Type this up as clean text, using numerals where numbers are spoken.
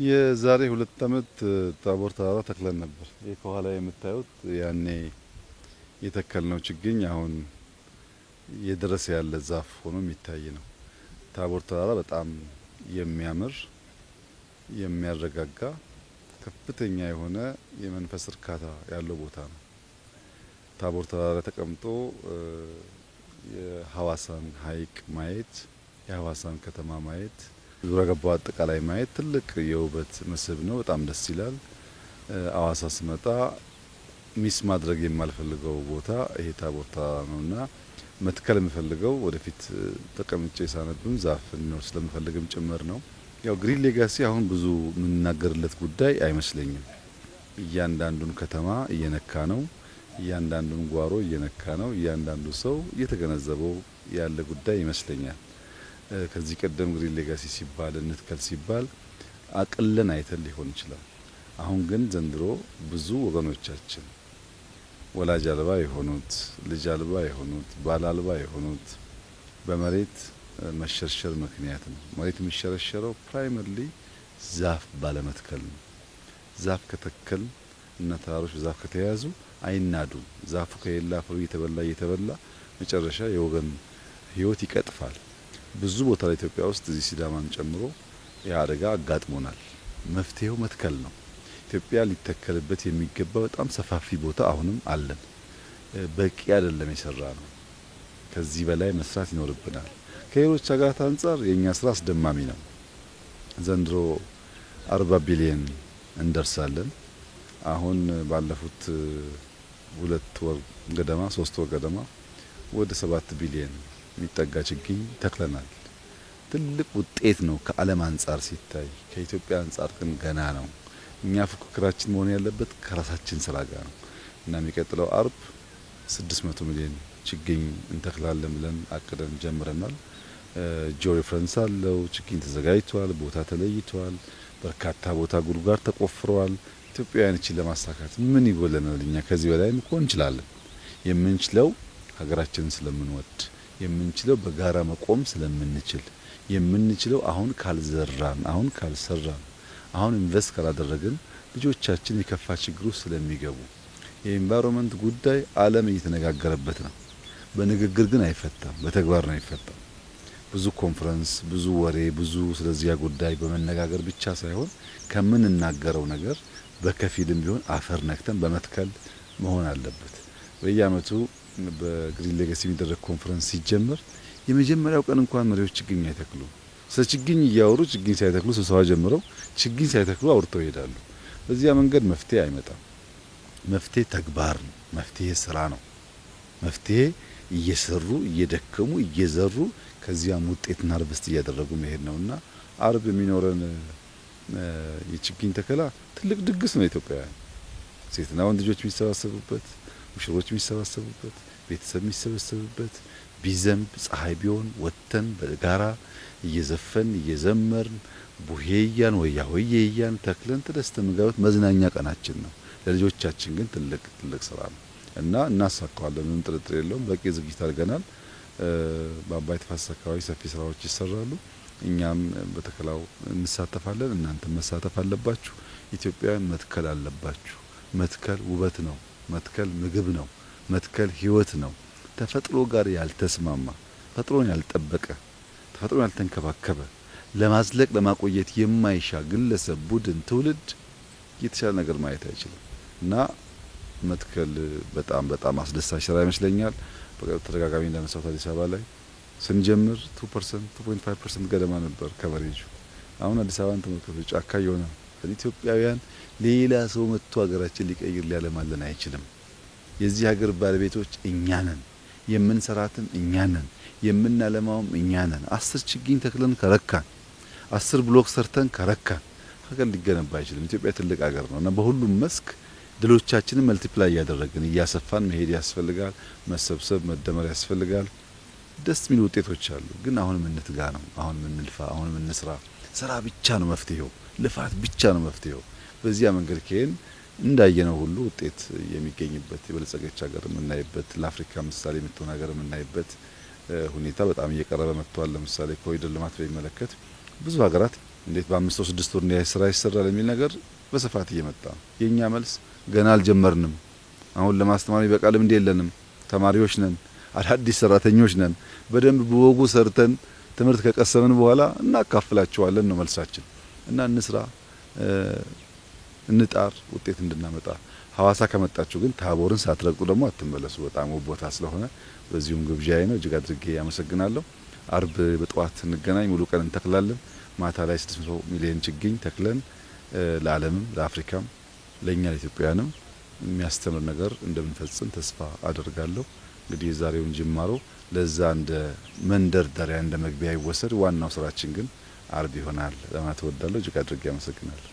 የዛሬ 2 አመት ታቦር ተራራ ተክለን ነበር። ከኋላ የምታዩት ያኔ የተከልነው ችግኝ አሁን የደረሰ ያለ ዛፍ ሆኖ የሚታይ ነው። ታቦር ተራራ በጣም የሚያምር የሚያረጋጋ ከፍተኛ የሆነ የመንፈስ እርካታ ያለው ቦታ ነው። ታቦር ተራራ ተቀምጦ የሐዋሳን ሐይቅ ማየት፣ የሐዋሳን ከተማ ማየት፣ ዙሪያ ገባው አጠቃላይ ማየት ትልቅ የውበት መስህብ ነው። በጣም ደስ ይላል። ሐዋሳ ስመጣ ሚስ ማድረግ የማልፈልገው ቦታ ይሄ ታቦር ተራራ ነውና መትከል የምፈልገው ወደፊት ተቀምጬ ሳነብም ዛፍ ነው ስለምፈልግም ጭምር ነው። ያው ግሪን ሌጋሲ አሁን ብዙ የምንናገርለት ጉዳይ አይመስለኝም። እያንዳንዱን ከተማ እየነካ ነው፣ እያንዳንዱን ጓሮ እየነካ ነው፣ እያንዳንዱ ሰው እየተገነዘበው ያለ ጉዳይ ይመስለኛል። ከዚህ ቀደም ግሪን ሌጋሲ ሲባል እንትከል ሲባል አቅለን አይተን ሊሆን ይችላል። አሁን ግን ዘንድሮ ብዙ ወገኖቻችን ወላጅ አልባ የሆኑት፣ ልጅ አልባ የሆኑት፣ ባል አልባ የሆኑት በመሬት መሸርሸር ምክንያት ነው። መሬት የሚሸረሸረው ፕራይመሪሊ ዛፍ ባለመትከል ነው። ዛፍ ከተከል እና ተራሮች ዛፍ ከተያዙ አይናዱም። ዛፉ ከሌላ ፍሬ እየተበላ መጨረሻ የወገን ህይወት ይቀጥፋል። ብዙ ቦታ ለኢትዮጵያ ውስጥ እዚህ ሲዳማን ጨምሮ ያደጋ አጋጥሞናል። መፍትሄው መትከል ነው። ኢትዮጵያ ሊተከልበት የሚገባ በጣም ሰፋፊ ቦታ አሁንም አለን። በቂ አይደለም የሰራ ነው። ከዚህ በላይ መስራት ይኖርብናል። ከሌሎች ሀገራት አንጻር የኛ ስራ አስደማሚ ነው። ዘንድሮ 40 ቢሊዮን እንደርሳለን። አሁን ባለፉት 2 ወር ገደማ 3 ወር ገደማ ወደ 7 ቢሊዮን የሚጠጋ ችግኝ ተክለናል። ትልቅ ውጤት ነው ከዓለም አንጻር ሲታይ። ከኢትዮጵያ አንጻር ግን ገና ነው። እኛ ፉክክራችን መሆን ያለበት ከራሳችን ስራ ጋር ነው እና የሚቀጥለው አርብ 600 ሚሊዮን ችግኝ እንተክላለን ብለን አቅደን ጀምረናል። ጂኦ ሬፈረንስ አለው። ችግኝ ተዘጋጅቷል። ቦታ ተለይቷል። በርካታ ቦታ ጉድጓድ ተቆፍሯል። ኢትዮጵያውያንን ለማሳካት ምን ይጎለናል? እኛ ከዚህ በላይ እንችላለን። የምንችለው ሀገራችንን ስለምንወድ፣ የምንችለው በጋራ መቆም ስለምንችል፣ የምንችለው አሁን ካልዘራን፣ አሁን ካልሰራን፣ አሁን ኢንቨስት ካላደረግን ልጆቻችን የከፋ ችግር ውስጥ ስለሚገቡ የኢንቫይሮንመንት ጉዳይ ዓለም እየተነጋገረበት ነው። በንግግር ግን አይፈታም፣ በተግባር ነው የሚፈታው። ብዙ ኮንፈረንስ፣ ብዙ ወሬ፣ ብዙ ስለዚያ ጉዳይ በመነጋገር ብቻ ሳይሆን ከምንናገረው ነገር በከፊልም ቢሆን አፈር ነክተን በመትከል መሆን አለበት። በየአመቱ በግሪን ሌጋሲ የሚደረግ ኮንፈረንስ ሲጀመር የመጀመሪያው ቀን እንኳን መሪዎች ችግኝ አይተክሉ። ስለ ችግኝ እያወሩ ችግኝ ሳይተክሉ ስብሰባ ጀምረው ችግኝ ሳይተክሉ አውርተው ይሄዳሉ። በዚያ መንገድ መፍትሄ አይመጣም። መፍትሄ ተግባር ነው። መፍትሄ ስራ ነው። መፍትሄ እየሰሩ እየደከሙ እየዘሩ ከዚያም ውጤትና ርብስት እያደረጉ መሄድ ነውና አርብ የሚኖረን የችግኝ ተከላ ትልቅ ድግስ ነው። ኢትዮጵያውያን ሴትና ወንድ ልጆች የሚሰባሰቡበት፣ ሙሽሮች የሚሰባሰቡበት፣ ቤተሰብ የሚሰበሰቡበት፣ ቢዘንብ ፀሐይ ቢሆን ወተን በጋራ እየዘፈን እየዘመርን ቡሄያን ወያ ወየያን ተክለን ተደስተን መጋባት መዝናኛ ቀናችን ነው። ለልጆቻችን ግን ትልቅ ስራ ነው እና እናሳካዋለን። ምንም ጥርጥር የለውም። በቂ ዝግጅት አድርገናል። በአባይ ተፋሰስ አካባቢ ሰፊ ስራዎች ይሰራሉ። እኛም በተከላው እንሳተፋለን። እናንተ መሳተፍ አለባችሁ። ኢትዮጵያውያን መትከል አለባችሁ። መትከል ውበት ነው። መትከል ምግብ ነው። መትከል ህይወት ነው። ተፈጥሮ ጋር ያልተስማማ፣ ተፈጥሮን ያልጠበቀ፣ ተፈጥሮን ያልተንከባከበ፣ ለማዝለቅ ለማቆየት የማይሻ ግለሰብ፣ ቡድን፣ ትውልድ የተሻለ ነገር ማየት አይችልም። እና መትከል በጣም አስደሳች ስራ ይመስለኛል። በተደጋጋሚ እንዳነሳሁት አዲስ አበባ ላይ ስንጀምር 2% 2.5% ገደማ ነበር ከቨሬጁ። አሁን አዲስ አበባን ተመልከቱ፣ ጫካ የሆነ ኢትዮጵያውያን ሌላ ሰው መጥቶ ሀገራችን ሊቀይር ሊያለማልን አይችልም። የዚህ ሀገር ባለቤቶች እኛ ነን፣ የምንሰራትም እኛ ነን፣ የምናለማውም እኛ ነን። 10 ችግኝ ተክለን ከረካን፣ 10 ብሎክ ሰርተን ከረካን ሀገር ሊገነባ አይችልም። ኢትዮጵያ ትልቅ ሀገር ነው እና በሁሉም መስክ ድሎቻችንን መልቲፕላይ እያደረግን እያሰፋን መሄድ ያስፈልጋል። መሰብሰብ መደመር ያስፈልጋል። ደስ የሚሉ ውጤቶች አሉ። ግን አሁንም እንትጋ ነው። አሁንም እንልፋ፣ አሁንም እንስራ። ስራ ብቻ ነው መፍትሄው፣ ልፋት ብቻ ነው መፍትሄው። በዚያ መንገድ ከሄን እንዳየነው ሁሉ ውጤት የሚገኝበት የበለጸገች ሀገር የምናይበት ለአፍሪካ ምሳሌ የምትሆን ሀገር የምናይበት ሁኔታ በጣም እየቀረበ መጥቷል። ለምሳሌ ኮሪደር ልማት በሚመለከት ብዙ ሀገራት እንዴት በ5 ወር 6 ወር እንዲህ ስራ ይሰራል የሚል ነገር በስፋት እየመጣ ነው። የኛ መልስ ገና አልጀመርንም። አሁን ለማስተማር ይበቃ ልምድ የለንም። ተማሪዎች ነን፣ አዳዲስ ሰራተኞች ነን። በደንብ በወጉ ሰርተን ትምህርት ከቀሰምን በኋላ እናካፍላቸዋለን ነው መልሳችን። እና እንስራ፣ እንጣር ውጤት እንድናመጣ። ሐዋሳ ከመጣችሁ ግን ታቦርን ሳትረግጡ ደግሞ አትመለሱ። በጣም ውብ ቦታ ስለሆነ በዚሁም ግብዣዬ ነው። እጅግ አድርጌ ያመሰግናለሁ። አርብ በጠዋት እንገናኝ። ሙሉ ቀን እንተክላለን። ማታ ላይ 600 ሚሊዮን ችግኝ ተክለን ለዓለምም ለአፍሪካም ለኛ ለኢትዮጵያውያንም የሚያስተምር ነገር እንደምንፈጽም ተስፋ አደርጋለሁ። እንግዲህ የዛሬውን ጅማሮ ለዛ እንደ መንደርደሪያ እንደ መግቢያ ይወሰድ። ዋናው ስራችን ግን አርብ ይሆናል ለማለት እወዳለሁ። እጅግ አድርጌ አመሰግናለሁ።